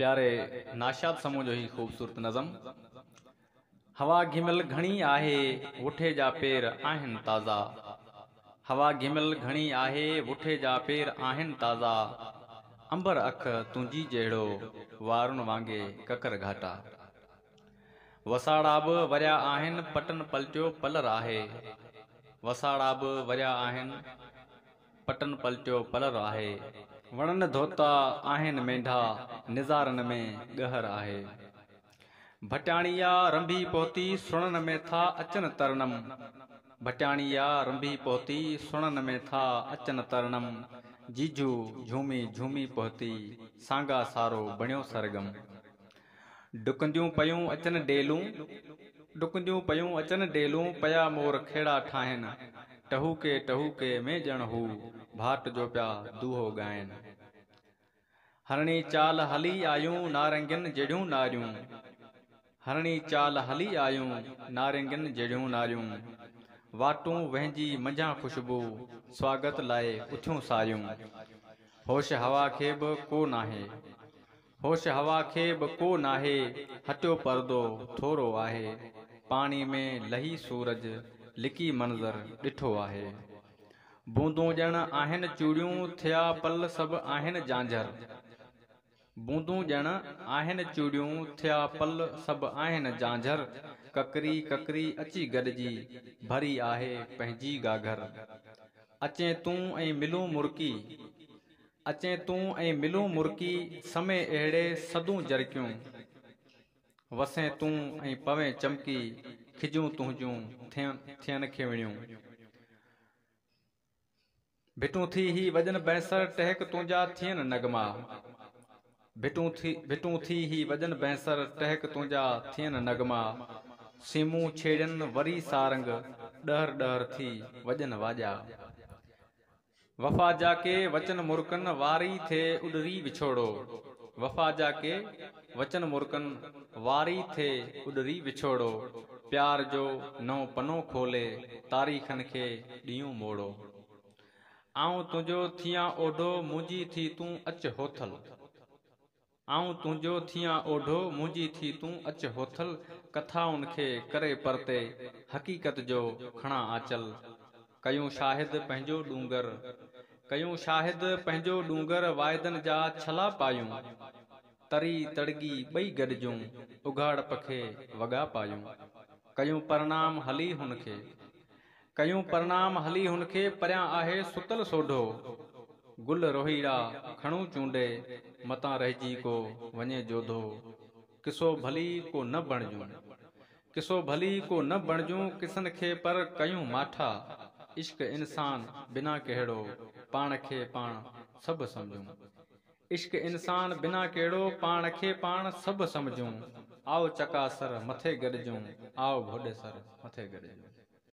प्यारे नाशाद समूह जो ही खूबसूरत नज़म। हवा घिमल घणी आहे उठे जा पेर आहिन ताज़ा। हवा घिमल घणी आहे उठे जा पेर आहिन ताज़ा। अंबर अख तुंहिंजी जहिड़ो वारुनि वांगे ककर घाटा। वसाड़ा बि वरिया आहिनि पटन पलटियो पलर आहे। वसाड़ा बि वरिया आहिनि पटन पलटियो पलर आहे। वणन धोता आहिनि मेंढा निज़ारनि में गहर आहे। भटियाणिया रंभी पहुती सुणन में था अचन तरनम। भटियाणिया रंभी पहुती सुणन में था अचन तरनम। जीजू झूमी झूमी पहुती सांगा सारो बणियो सरगम। डुकंदियूं पयूं अचन डेलूं डुकंदियूं पयूं अचन डेलूं पया मोर खेड़ा ठाहिनि। टहूके में ॼण हू भाट जो पिया दूहो ॻाइनि। हरणी चाल हली आयूं नारंगियुनि जहिड़ियूं नारियूं। हरणी चाल हली आयूं नारंगियुनि जहिड़ियूं नारियूं। वाटूं वहिंजी मंझां खुशबू स्वागत लाइ उथियूं सारियूं। होश हवा खे बि को नाहे होश हवा खे बि को नाहे। हटियो पर्दो थोरो आहे। पाणी में लही सूरज लिकी मंज़र ॾिठो आहे। बूंदूं ॼण आहिनि चूड़ियूं थिया पल सभु आहिनि झांझर। बूंदूं ॼण आहिनि चूड़ियूं थिया पल सभु आहिनि झांझर। ककरी ककरी अची गॾिजी भरी आहे पंहिंजी गाघर। अचें तूं ऐं मिलूं मुर्की अचें तूं ऐं मिलूं मुर्की। समय अहिड़े सदूं जरकियूं वसें तूं ऐं पवें चमकी। खिजूं तुंहिंजूं थियनि खिवणियूं। भिटूं थी ही वजन बैंसर टहक तुंहिंजा थियनि नगमा। भिटूं थी ही वजन बैंसर टहक तुंहिंजा थियनि नगमा। सीमूं छेड़नि वरी सारंग डहर डहर थी वजन वाॼा। वफ़ा जाके वचन मुर्कन वारी थे उडरी विछोड़ो। वफ़ा जाके वचन मुर्कन वारी थे उडरी विछोड़ो। प्यार जो नओं पनो खोले तारीख़नि खे ॾींहं मोड़ो। आऊं तुंहिंजो थियां ओढो मुंहिंजी थी तूं अच होथल। आऊं तुंहिंजो थियां ओढो मुंहिंजी थी तूं अच होथल। कथाउनि खे करे परते हक़ीक़त जो खणा आंचल। कयूं शाहिद पंहिंजो डूंगर कयूं शाहिद पंहिंजो डूंगर। वाइदनि जा छला पायूं तरी तड़गी ॿई गॾिजूं। उघाड़प खे वॻा पायूं। कयूं प्रणाम हली हुनखे कयूं प्रणाम हली हुनखे। परियां आहे सुतल सोढो गुल रोहीड़ा खणूं चूंडे। मतां रहिजी को वञे जोधो। किसो भली को न बणिजूं किसो भली को न बणिजूं। किसन खे पर कयूं माठा। इश्क इंसान बिना कहिड़ो पाण खे पाण सभु सम्झूं। इश्क इंसान बिना कहिड़ो पाण खे पाण सभु सम्झूं। आओ चकासर मथे गॾिजूं आओ भोॾे सर मथे गॾिजूं।